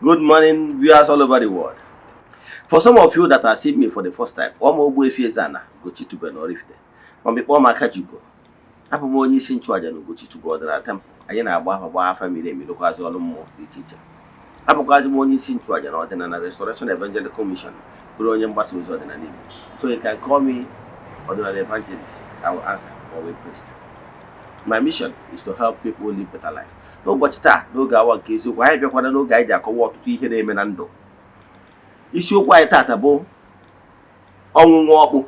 Good morning, viewers all over the world. For some of you that are seeing me for the first time, Eze-Ana go chitube no rifte. Before my kajugo, Abu Moni Sinchuaja no go chitugo the temple. I na agba family me look as all more the teacher. Abu Moni Sinchuaja no then a restoration evangelical mission. Growing Bassos or the name. So you can call me ordinary evangelist. I will answer or we priest. My mission is to help people live better life. No but no ga one case why be kwada no ga ija ko what to ihe na-eme na ndụ. Isiokwu anyị tata bụ ọnwụnwa ọkpụ.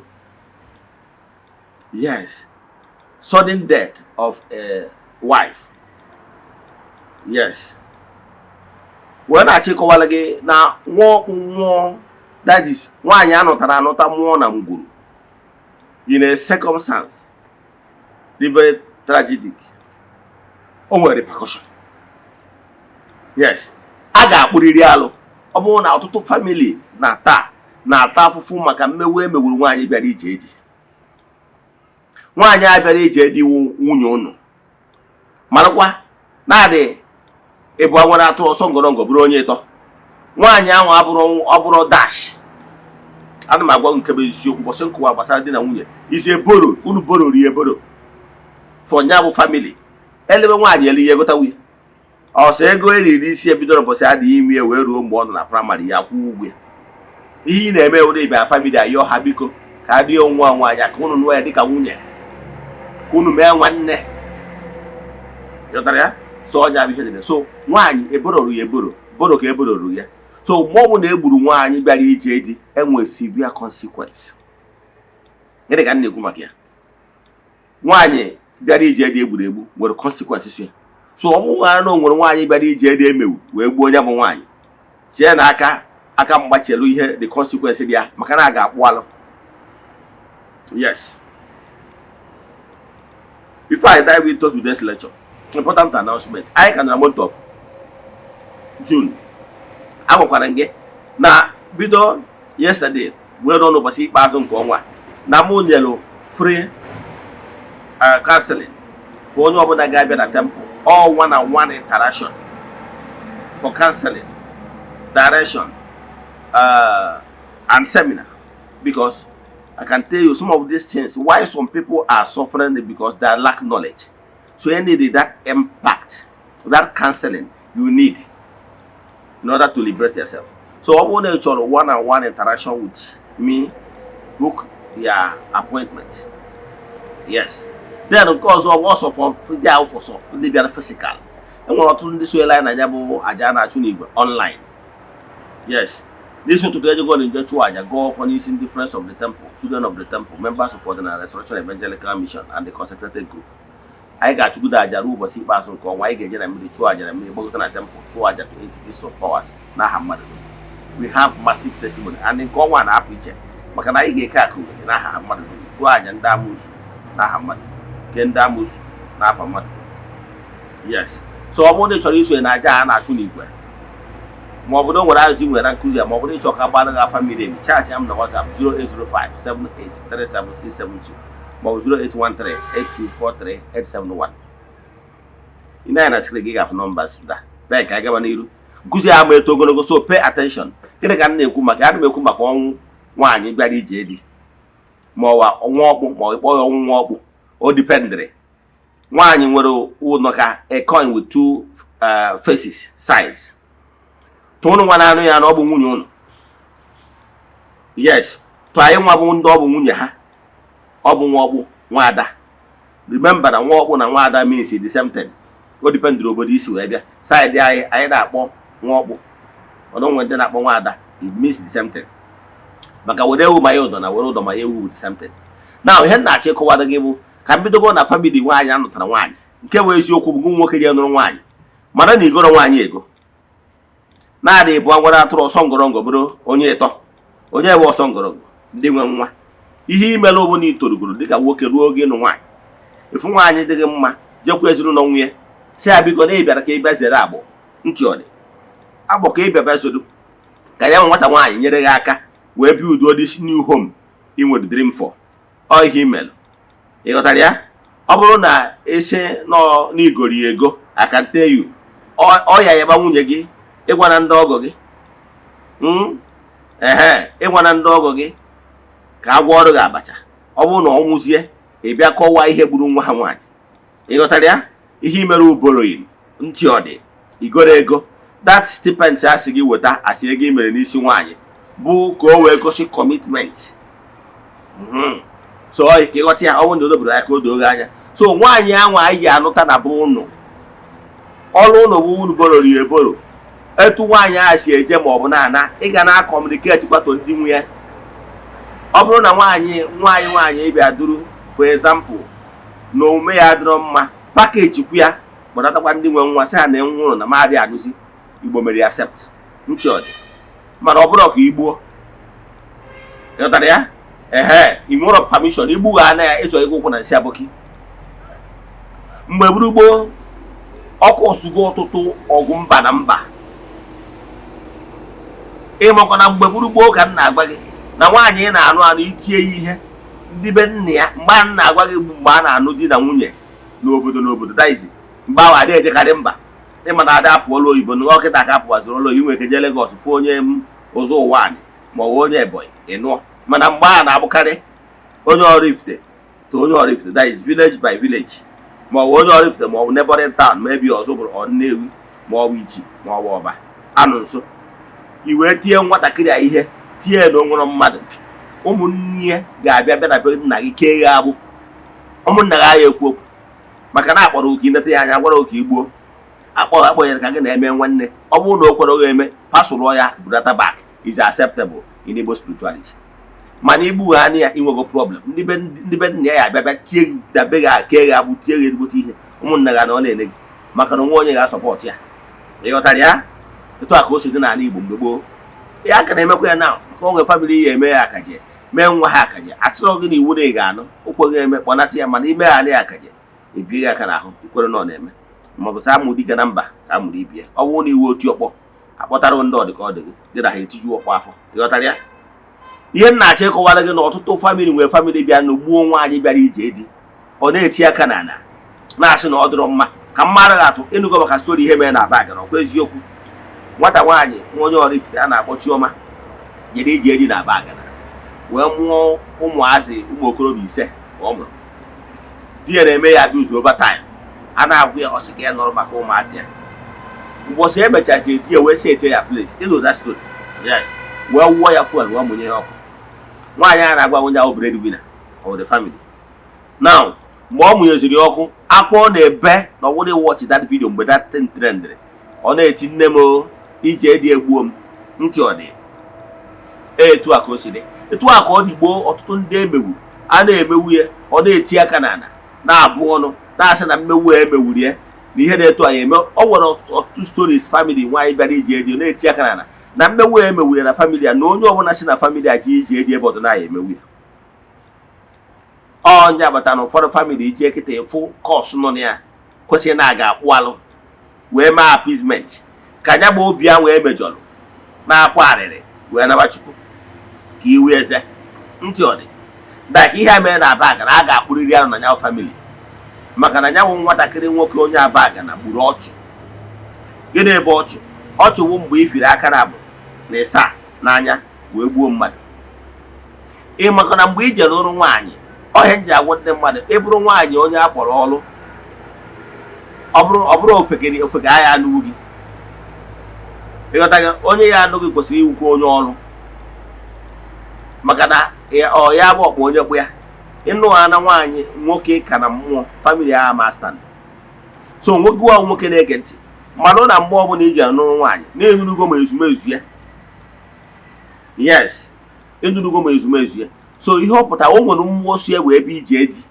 Yes. Sudden death of a wife. Yes. When I check over again na nwa that is nwaanyị anọtara anọta mmụọ na ngwuru. In a circumstance very tragic. O nwere repercussion. Yes. A ga-akpụrịrị alụ. Ọ bụrụ na ọtụtụ family na-ata afụfụ maka mmewu emewuru nwaanyị bịara ije eji. Nwaanyị a bịara ije eji nwunye unu. Marakwa na-adị ịbụ nwere atụ ọsọ ngọrọngọ bụrụ onye ịtọ. Nwaanyị ahụ abụrụ dash. Ana m agwa nke bụ eziokwu bọsị nkụwa gbasara di na nwunye. Is a borrow, unu borrow rie borrow. For nya bụ family. Elebe nwaanyị eli ego tawi. Ọsọ ego eriri isi ebido n'ụbọchị adịghị ime wee ruo mgbe ọ nọ na praịmarị ya kwụ ụgwọ. Ihe ị na-eme ụdị ibe family ayọ ha biko ka adị nwa nwaanyị ka unu nụọ ya dịka nwunye. Ka unu mee nwanne. Yọtara ya? So ọnya bụ ihe dị. So nwaanyị ebororu ya boro ka ebororu ya. So mgbe ọ bụ na egburu nwaanyị bịara ije di enwe severe consequence. Gịnị ka m na-ekwu maka ya? Nwaanyị bịara ije di egbu nwere consequences ya. So ọ bụghị na o nwere nwaanyị bịara ije di emewu wee gbuo onye bụ nwaanyị. Chee na aka mgbachelu ihe the consequence dị ya maka na a ga-akpụ alụ. Yes. Before I dive into today's lecture, important announcement. I can the month of June. I gwakwara gị na bido yesterday wee rụọ n'ụbọchị ikpeazụ nke ọnwa na mụ nyelu free counseling for onye ọbụla ga-abịa na temple. All one-on-one interaction for counseling, direction, and seminar. Because I can tell you some of these things, why some people are suffering because they lack knowledge. So you need that impact, that counseling you need in order to liberate yourself. So I want to have one-on-one interaction with me, book your appointment. Yes. Then of course also for some liberal physical. And what to this way line Eze-Ana online. Yes. Listen to the go in the church, go for this in difference of the temple, children of the temple, members of the Restoration Evangelical Mission and the consecrated group. I got to do that Jaru but see person called why get and the church and me both in a temple to entities of powers. Now we have massive testimony and in go one up with Makana get kaku in Ahamad, Chuaj and Damus, Nahamad. Kendamus na famad. Yes. So I want to show you na Eze-Ana Chunigwe. Mo obodo nwere ajụ nwere nkuzi ya mo obodo ịchọ ka gbara ga family m. Chat am na WhatsApp 0805783772 mo 0813824381. Ina na screen gị ga numbers da. Bịa ka gaba n'iru. Nkuzi a ma eto ogologo so pay attention. Gịnị ka m na-ekwu maka? Ana m ekwu maka ọnwụ nwaanyị bịara ije di. Ma ọwa ọnwụ ọkpụ ma ịkpọ ya ọnwụ ọkpụ. O dependere. Nwaanyị nwere ụnọ ka a coin with two faces, sides. Tụrụ nwa na-anụ ya na ọ bụ nwunye ụnụ. Yes. Tụ anyị nwa bụ ndị ọ bụ nwunye ha. Ọ bụ nwa ọkpụ, nwa ada. Remember na nwa ọkpụ na nwa ada means the same thing. O dependere obodo isi wee bịa. Side anyị na-akpọ nwa ọkpụ. Ọdụ nwe ndị na-akpọ nwa ada. It means the same thing. Maka were ewu ma ya ụdọ na were ụdọ ma ya ewu the same thing. Now ihe na-achọ ịkọwara gị bụ ka mbidogo na family nwaanyị anụtara nwaanyị nke wee eziokwu bụ nwoke ji nụrụ nwaanyị mara na igoro nwaanyị ego na-adị bụ nwere atụrụ ọsọ ngọrọngọ bụrụ onye ịtọ onye ewe ọsọ ngọrọngọ ndị nwe nwa ihe imere bụ na itorugoro dịka nwoke ruo oge ịnụ nwaanyị efu nwaanyị dịghị mma jekwa ezinụlọ nwunye si ya biko na ịbịara ka ịbịa zere agbụ ntị ọdị agbụ ka ịbịa bịa zodo ka ya nwata nwaanyị nyere gị aka wee bịa udo this new home ị nwere dream for ọ ihe imelu ịghọtara ya ọ bụrụ na ese nọ n'igori ego I can tell you ọ ya yaba nwunye gị ịgwana ndị ọgọ gị ịgwana ndị ọgọ gị ka a gwọọrọ gị abacha. Ọ bụrụ na ọ nwụzie ị bịa kọwaa ihe gburu nwa ha nwaanyị. Ịghọtara ya? Ihe imere uboroyin ntị ọ dị igoro ego that stipend asị gị weta asị ego imere n'isi nwaanyị bụ ka o wee gosi commitment. So ka ịghọta ya, ọ bụrụ na obodo ya ka o doo gị anya. So nwaanyị ahụ anyị ga-anụta na bụ ụnụ ọrụ ụlọ bụ unu borori eboro. Etu nwaanyị ahụ si eje ma ọ bụ na-ana ị ga na-akọmuniketi kwato ndị nwunye. Ọ bụrụ na nwaanyị bịa duru for example na omume ya adịrọ mma, pakeji kwu ya gbadatakwa ndị nwe nwa sị ha na nwụrụ na maadị adụzi, Igbo mere accept nchi ọdị, mana ọ bụrụ ka igbuo. Ịghọtara ya? I nwere permission igbu ha na ya ịzọ ego ụkwụ na nsị abọkị. Mgbe gburugboo ọkụ osugo ọtụtụ ọgụ mba na mba. Ịmakwa na mgbe gburugboo ka m na-agwa gị na nwaanyị na-anụ itie ya ihe ndị be nna ya. Mgbe a na-agwa gị mgbe a na-anụ di na nwunye n'obodo daizi, mgbe ahụ adị ejekarị mba. Ịma na ada apụọla oyibo na ọkịta ka apụwaziri ụlọ inwe ike je Lagos fụ onye ụzọ ụwa anyị ma ọ bụ onye Ebonyi ịnụọ. Mana mgbe a na-abụkarị onye Oraifite to onye Oraifite, that is village by village, ma ọ bụ onye Oraifite ma ọ bụ neighboring town, maybe Ọzụbụrụ ọ Nnewi ma ọ bụ Ichi ma ọ bụ Ọba anụ nso. I wee tie nwatakịrị a ihe tie na onwere mmadụ, ụmụnne ya ga-abịa bịa na be nna gị kee ya agbụ. Ụmụnna gị agha ekwu okwu maka na akpọrọ oke inete ya anya gwara oke igbuo akpọnyere ka gị na-eme nwanne. Ọ bụrụ na o kwere oge eme pasụlụ ya brata back is acceptable in Igbo spirituality. Mana igbu ha anya ya inwego problem. Ndị be nna ya abịa bịa tie gị dabe gị kee gị agbụ tie gị ezigbote ihe. Ụmụnna gị na ọ na-ene gị maka na onwe onye ga-asọpọt ya. Ịghọtara ya? Etu a ka o si dị n'ala Igbo mgbe gboo. Ya ka na-emekwa ya na maka onwe famili ya eme ya akaje mee nwa ha akaje asịrọ gị na iwu na ị ga-anụ ụkwụ gị eme kpọnata ya, mana ime ha na ya akaje ebie gị aka n'ahụ ikwere na ọ na-eme. Ma ọ bụ sị amụ dike na mba ka amụrụ ibie. Ọ bụrụ na iwu otu ọkpọ akpọtara ndị ọdị ka ọ dị gị na ha etiju ọkpọ afọ. Ịghọtara ya? Ihe m na-achọ ịkọwara gị na ọtụtụ famili nwere famili bịa na gbuo nwaanyị bịara ije di, ọ na-eti aka n'ala na-asị na ọ dịrọ mma. Ka mmadụ ga-atụ ịnụgo maka stori ihe mere na Aba, na ọkwa eziokwu. Nwata nwaanyị onye Oraifite a na-akpọ Chioma jere ije edi na Aba wee mụọ ụmụazị ụmụ okorobịa 5 ka ọ mụrụ. Di ya na-eme ya abuse over time. A na-agwụ ya ọsị ka ya nọrọ maka ụmụazị ya. Ụbọchị emechazi di ya wee sete ya place. You know that story? Yes. Wee wụọ ya fuel wee mụnye ya ọkụ. Nwaanyị a na-agwa onye ahụ breadwinner of the family. Now mgbe ọ mụnyeziri ọkụ, akwa ọ na-ebe na ọ wụrụ watch that video mgbe that thing trended. Ọ na-eti nne m ije dị egbuo m ntị ọ dị. Etu a ka o si dị. Etu a ka ọ dịgbo ọtụtụ ndị emewu a na-emewu ya, ọ na-eti aka n'ala na-abụ ọnụ na-asị na mmewu emewuru ya na ihe na-eto anyị eme. Ọ nwere ọtụtụ stories family nwaanyị bịara ije edi na-eti aka n'ala na mmewu emewuru ya na family ya, na onye ọbụla si na family a ji ije edi ebe ọdụ na-aya emewu ya. Onye agbata na ụfọdụ family ije kịta ịfụ kọọsụ nọ na ya kwesịrị na-aga akpụ alụ wee mee appeasement ka anya gba obi ya wee mejọrọ na-akwa arịrị wee naba Chukwu ka iwu eze ntị ọ dị. Daka ihe a mere na Aba na a ga-akpụrịrị anụ na nyaw famili maka na nyanwụ nwatakịrị nwoke onye Aba na gburu ọchụ. Gịnị ebe ọchụ? Ọchụ bụ mgbe ifiri aka na abụ na ịsa n'anya wee gbuo mmadụ. Ị maka na mgbe ije lụrụ nwaanyị, ọhịa nji agwa ndị mmadụ ịbụrụ nwaanyị onye a kpọrọ ọrụ, ọ bụrụ ofeke agha anụwu gị. Ịghọtaghị? Onye ya anụghị kwesịrị iwukwa onye ọrụ maka na ya bụ ọkpọ onye bụ ya. Ịnụ ha na nwaanyị nwoke ka na mmụọ famili agha ma stand. So nwoke nwoke na-ege ntị mmanụ na mgbe ọbụla iji anụrụ nwaanyị na-enurugo ma ezumezu ya. Yes, enurugo ma ezumezu ya. So ihe ọ pụtara o nwere mmụọ so ya wee ebe ije edi.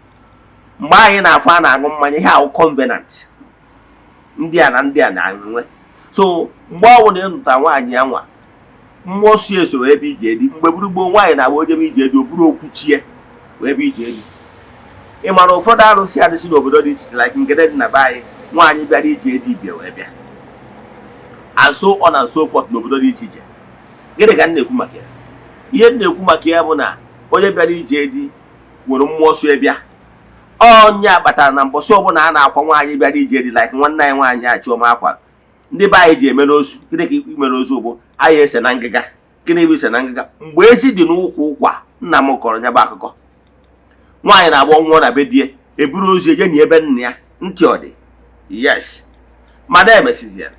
Mgbe anyị na-afọ a na-aṅụ mmanya, ihe ahụ covenant ndị a na-enwe. So mgbe ọbụla ịnụta nwaanyị ya nwa mmụọ so eso wee ebe ije edi. Mgbe gburugburu nwaanyị na-agba ojebe ije edi o buru okwu chie wee ebe ije edi. Ị mara ụfọdụ arụsị adịsị n'obodo dị iche iche like ngede dị na be anyị, nwaanyị bịara ije edi bịa wee bịa and so on and so forth n'obodo dị iche iche. Gịnị ka m na-ekwu maka ya? Ihe m na-ekwu maka ya bụ na onye bịara ije edi nwere mmụọ so bịa. Onye kpatara na mbọsị ọbụla a na-akwa nwaanyị bịara ije edi like nwanne anyị nwaanyị a Chioma akwa ndị be anyị ji emere ozu. Gịnị ka imere ozu bụ anyị ese na ngịga. Gịnị bụ ise na ngịga? Mgbe ezi dị n'ụkwụ ụkwa, nna m kọrọ nya bụ akụkọ. Nwaanyị na-agba nwụọ na be die, eburu ozu eje na ebe nna ya, ntị ọ dị. Yes, mada emesizie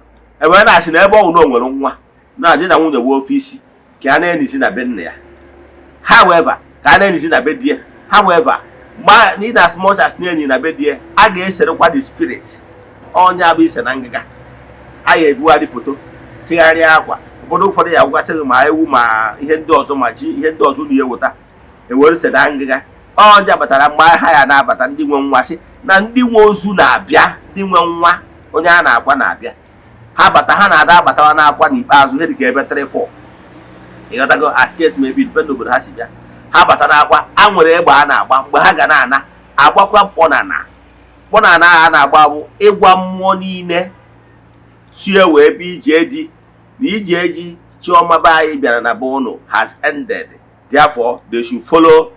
ebe na-asị na ebe ọ nwụrụ nwere nwa na di na nwunye wee ofe isi ka a na-enisi na be nna ya. However, ka a na-enisi na be die. However, in as much as na-enyi na be die, a ga-eserekwa the spirit. Onye abụ ise na ngịga. A ga-ebugharị foto, chigharịa akwa. Obodo ụfọdụ ya gwasịrị ma ewu ma ihe ndị ọzọ ma ji ihe ndị ọzọ na-eweta ewere se na ngịga. Ọja batara mgbe ha ya na-abata ndị nwe nwa sị na ndị nwe ozu na-abịa, ndị nwe nwa onye a na-akwa na-abịa. Ha bata, ha na-ada abatawa na-akwa n'ikpeazụ ihe dịka ebe 3-4. Ịghọtago, as case maybe depend obodo ha si bịa. Ha bata na-akwa, a nwere egbe a na-agba mgbe ha ga na-ana agbakwa mkpọnana. Mkpọnana a na-agba bụ ịgwa mmụọ niile sie wee ebe ije dị na ije eji Chioma be anyị bịara na be unu has ended. Therefore, they should follow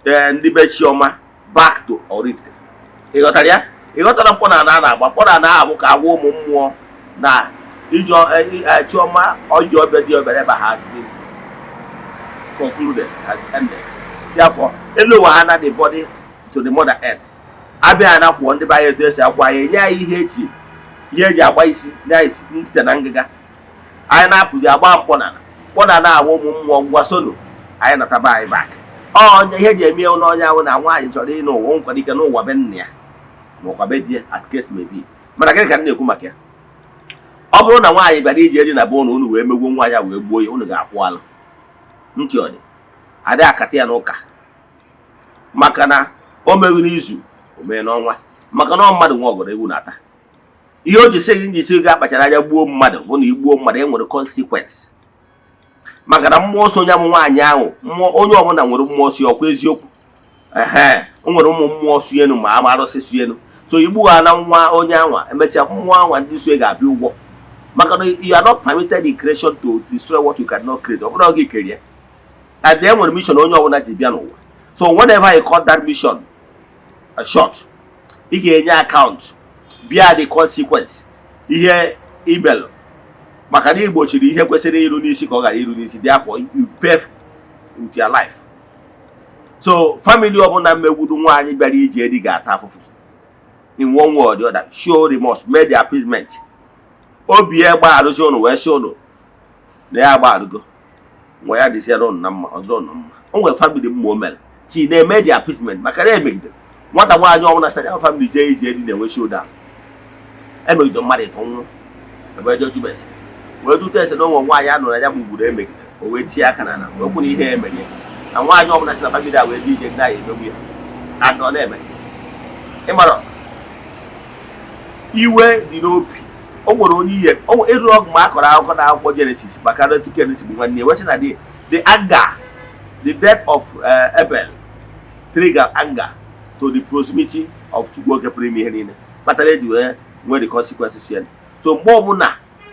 ndị be Chioma back to Oraifite. Ịghọtara ya? Ịghọtara mkpọnana a na-agba? Mkpọnana ahụ ka agwa ụmụ mmụọ na Chioma ọjọọ ọbịa dị obere ebe has been concluded, has ended. Therefore, elowahana the body to the mother earth. Abịa na kwụọ ndị be anyị etu esi akwa ya, enye anyị ihe eji agba isi na ise na ngịga. Anyị na-apụzi agba mkpọnana agwa ụmụ mmụọ ngwa solo anyị nataba anyị back. Onye ihe ji eme n'onye ahụ na nwaanyị chọrọ ịnụ ụwa nkwado ike n'ụwa be nna ya n'ụwa be di, as case may be. Mana gịnị ka m na-ekwu maka ya? Ọ bụrụ na nwaanyị bịara ije eji na be unu wee megbuo nwaanyị wee gbuo ya, unu ga-akwụ alụ. Ntị ọ dị adị akata ya n'ụka maka na o meghị n'izu o mee n'ọnwa, maka na mmadụ nwe ọgọdọ ewu na-ata. Ihe o ji sị gị njisi gị akpachara anya gbuo mmadụ bụ na igbuo mmadụ e nwere consequence. Maka na mmụọ so onye amụ nwaanyị ahụ, mmụọ onye ọbụla nwere mmụọ si ọkwa eziokwu. O nwere ụmụ mmụọ suenu ma ama arụsị suenu. So igbu ha na nwa onye anwa, emechaa mmụọ anwa ndị so ga-abịa ụgwọ. Maka na you are not permitted in creation to destroy what you cannot create. Ọ bụrụ oge kerie. And then nwere mission onye ọbụla ji bịa n'ụwa. So whenever you cut that mission short, ị ga-enye account bịa the consequence ihe ibel. Maka na igbochiri ihe kwesịrị iru n'isi ka ọ ghara iru n'isi. Therefore, you pay with your life. So family ọbụla megwuru nwaanyị bịara ije dị ga-ata afụfụ. In one way or the other, show remorse, made the appeasement. Obi ya gbagharụzi ụnụ wee sị ụnụ na ya gbagharụgo nwa ya dịziere ụnụ na mma, ọ dịrị ụnụ mma. O nwere family mmụọ o mere ti na-eme the appeasement maka na emegide nwata nwaanyị ọbụla sị na family jee ije dị na-enwe showdown. Emegide mmadụ ịtọ nwụrụ ebe eje jụba ese wee dute ese na onwe nwaanyị anụrụ anya gbugburu emegidere o wee tie aka na wee kwụ na ihe emere ya na nwaanyị ọbụla sị na family a wee dị ije ndị anyị emegbu ya adọ na-eme. Ịmara iwe dị n'obi. O nwere onye ihe ịrụ ọgụ ma a kọrọ akụkọ na akwụkwọ Genesis maka na Genesis bụ nwanne ya wesị na the anger, the death of Abel trigger anger to the proximity of Chukwu oke pụrụ ime ihe niile kpatara eji wee nwee the consequences ya. So mgbe ọbụla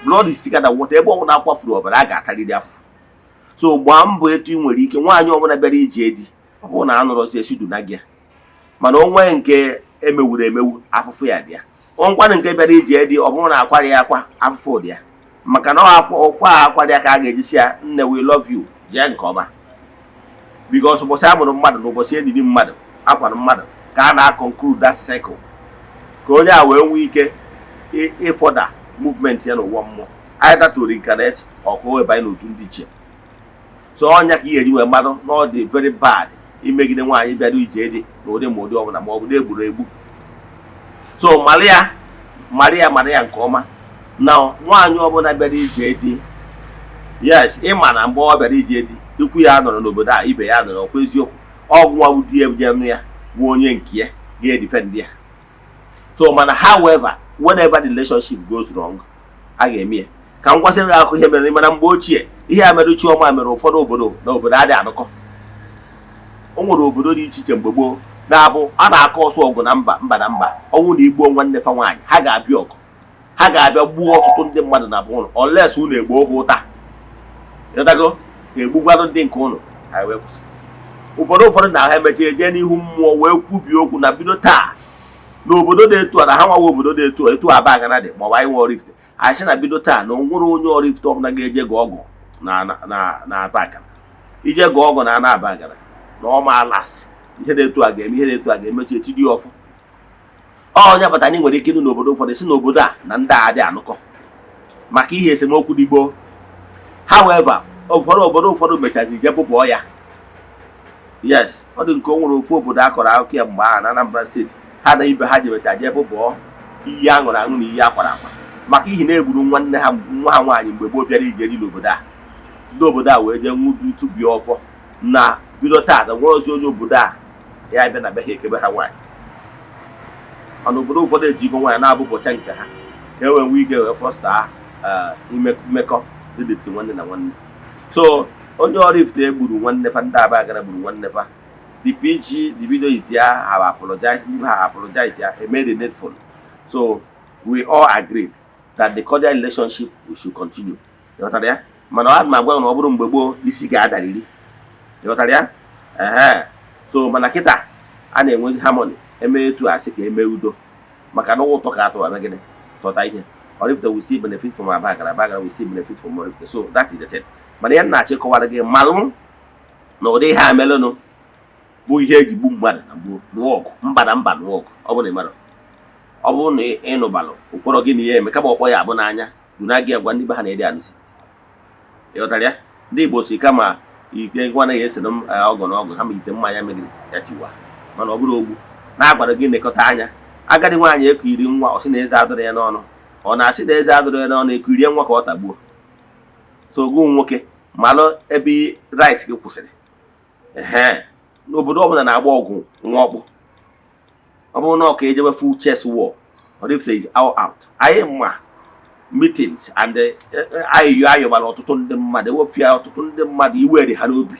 blood is thicker than water, ebe ọbụla akwafuru ọbara a ga-atarịrị afọ. So gbaa mbọ etu ị nwere ike nwaanyị ọbụla bịara ije edi ọ bụrụ na anụrọzi esidu na gị mana onwe nke emewuru emewu afụfụ ya dị ya. Ọnkwanụ nke bịara ije dị ọ bụrụ na akwari ya akwa afụfụ dị ya maka na ọkwa akwari ya ka a ga-ejisi ya nne we love you jee nke ọma. Because ụbọchị a mụrụ mmadụ na ụbọchị ediri mmadụ akwara mmadụ ka a na-conclude that cycle ka onye a wee nwee ike ịfọda movement ya n'ụwa mmụọ either to reincarnate or ka o wee banye n'otu ndị iche. So ọnya ka ihe eji wee mmadụ na ọ dị very bad imegide nwaanyị bịara ije dị na ụdị ma ụdị ọbụla ma ọ bụ na egburu egbu. So Maria nke ọma na nwaanyị ọbụla bịara ije dị, yes ịma na mgbe ọ bịara ije dị ikwu ya nọrọ n'obodo a ibe ya nọrọ ọkwa eziokwu ọgwụ nwa bụ di ya nụ ya bụ onye nke ya ga-edefend ya. So mana however whenever the relationship goes wrong a ga-eme ya. Ka m gwasịrị akụ ihe mere mana mgbe ochie ihe a mere Chioma mere ụfọdụ obodo na obodo adị anụkọ. O nwere obodo dị iche iche mgbe gboo na-abụ a na-akọ ọsọ ọgụ na mba na mba ọnwụ na igbuo nwanne fa nwaanyị ha ga-abịa ọgụ ha ga-abịa gbuo ọtụtụ ndị mmadụ na bụ ụlọ unless unu egbuo ha ụta ịdago egbugwanụ ndị nke ụlọ ha wee kwụsị. Obodo ụfọdụ na ha emechi eje n'ihu mmụọ wee kwubi okwu na bido taa n'obodo dị etu a na ha nwawa obodo dị etu Aba Agana dị maọbụ anyị nwe Oraifite anyị sị na bido taa na onwere onye Oraifite ọbụla ga-eje gụọ ọgụ na aba agara ije gụọ ọgụ na ana aba agara na ọma alas ihe na-etu a ga-eme ihe na-etu a ga-emechi echi dị ọfụ. Onye bata anyị nwere ike ịnụ n'obodo ụfọdụ si n'obodo a na ndị a dị anụkọ maka ihe esemokwu dị gboo. However, obodo ụfọdụ mechazi je bụbọọ ya. Yes, ọ dị nke o nwere ofu obodo akọrọ akụkọ ya mgbe ahụ na Anambra steeti, ha na ibe ha jebecha je bụbọọ iyi aṅụrụ aṅụ na iyi akwara akwa maka ihi na-egburu nwa ha nwaanyị mgbe gboo bịara ije eri n'obodo a. Ndị obodo a wee jee nwudu ntụbi ọfọ na bido taata nwere ozi onye obodo a ya bịa na be ha ekebe ha nwaanyị. Mana obodo ụfọdụ ejigo nwaanyị na-abụbọcha nke ha ka e wee nwee ike wee fọsta mmekọ dịdịtị nwanne na nwanne. So onye Oraifite egburu nwanne fa, ndị Aba Agara gburu nwanne fa. The video is there, have apologized, leave her apologize here, he made the needful. So we all agreed that the cordial relationship should continue. You got that? Mana ọ ma gwa na ọ bụrụ mgbe gboo isi ga-adarịrị. You got that? So mana kịta a na-enwezi harmony, eme etu asị ka eme udo maka na ụtọ ka atụ abagide tọta ihe. Oraifite will see benefit from Aba Agara, Aba Agara will see benefit from Oraifite. So that is the thing. Mana ihe na-achị kọwara gị malụ na ụdị ihe a melụnụ bụ ihe eji gbu mmadụ na gboo n'ọgụ mba na mba n'ọgụ. Ọ bụ na ịmara ọ bụrụ na ịnụbalụ ụkpọrọ gị na ihe eme kama ọkpọ ya abụ n'anya duna gị agwa ndị be ha na-ede anụsi. Ịghọtara ya? Ndị Igbo si kama ike gwa na ya esi na ọgụ na ọgụ kama ite mmanya megide ya chiwa, mana ọ bụrụ ogbu na-agbara gị nekọta anya. Agadi nwaanyị ekiri nwa ọ sị na eze adụrụ ya n'ọnụ, ọ na-asị na eze adụrụ ya n'ọnụ ekurie nwa ka ọ tagbuo. So gụ nwoke malụ ebe right gị kwụsịrị. N'obodo ọbụla na-agba ọgụ nwa ọkpụ, ọ bụrụ na ọ ka ejebe full chess war, Oraifite is all out. Anyị ma meetings and ayọbara ọtụtụ ndị mmadụ, ewepịa ọtụtụ ndị mmadụ iwe dị ha n'obi,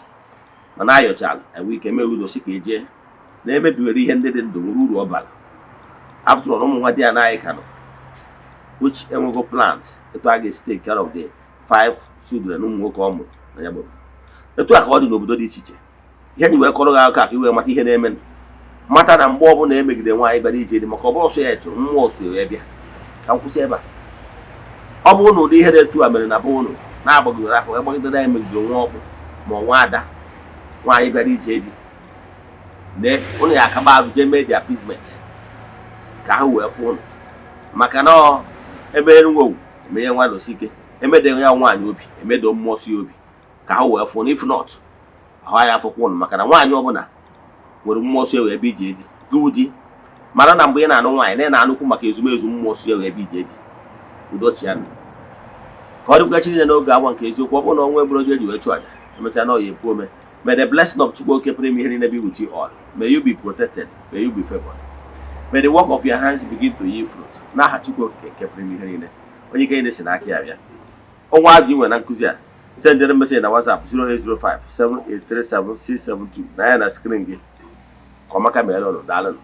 mana ayọchala enwe ike mee udo si ka eje na-emebiwere ihe ndị dị ndụ nwere uru ọ bara. After all, ụmụ nwa dị ya na anyị ka nọ which enwego plans etu a ga-esi take care of the 5 children ụmụ nwoke ọ mụrụ na ya gburu. Etu a ka ọ dị n'obodo dị iche iche. Ihe anyị wee kọrọ gị akụkọ ka iwee mata ihe na-eme, mata na mgbe ọbụla emegide nwaanyị bịara ije dị maka ọ bụrụ ọsọ ya etu mmụọ so ya bịa ka m kwụsị ebe a. Ọ bụrụ na ụdị ihe na-etu a mere na be ụnụ na-agbagidere afọ egbagidere ya emegide nwa ọkpụ ma nwa ada nwaanyị bịara ije dị na ụnụ ya akaba arụ jee mee dị appeasement ka ha wee fụ ụnụ maka na ebe nwa owu emenye nwa nọsi ike emede ya nwaanyị obi emedo mmụọ si obi ka ha wee fụ ụnụ. If not, ahụ ya afọkwa ụnụ maka na nwaanyị ọbụla nwere mmụọ si ewe ebe ije dị gị di mara na mgbe ị na-anụ nwaanyị na-anụkwu maka ezumezu mmụọ si ewe ebe ije dị udochi ya. Ka ọ dịkwa Chineke n'oge agba nke eziokwu, ọ bụrụ na ọnwa egburu eji wee chụ aja emechaa na ọya epu ome. May the blessing of Chukwu oke pụrụ ime ihe niile be with you all. May you be protected, may you be favored. May the work of your hands begin to yield fruit. N'aha Chukwu oke pụrụ ime ihe niile, onye ike niile si n'aka ya bịa. Ọnwa ajụ inwe na nkụzi a sendere message na WhatsApp 0805 7837672 na ya na screen gị ka ọmaka mere ọnụ daalụ.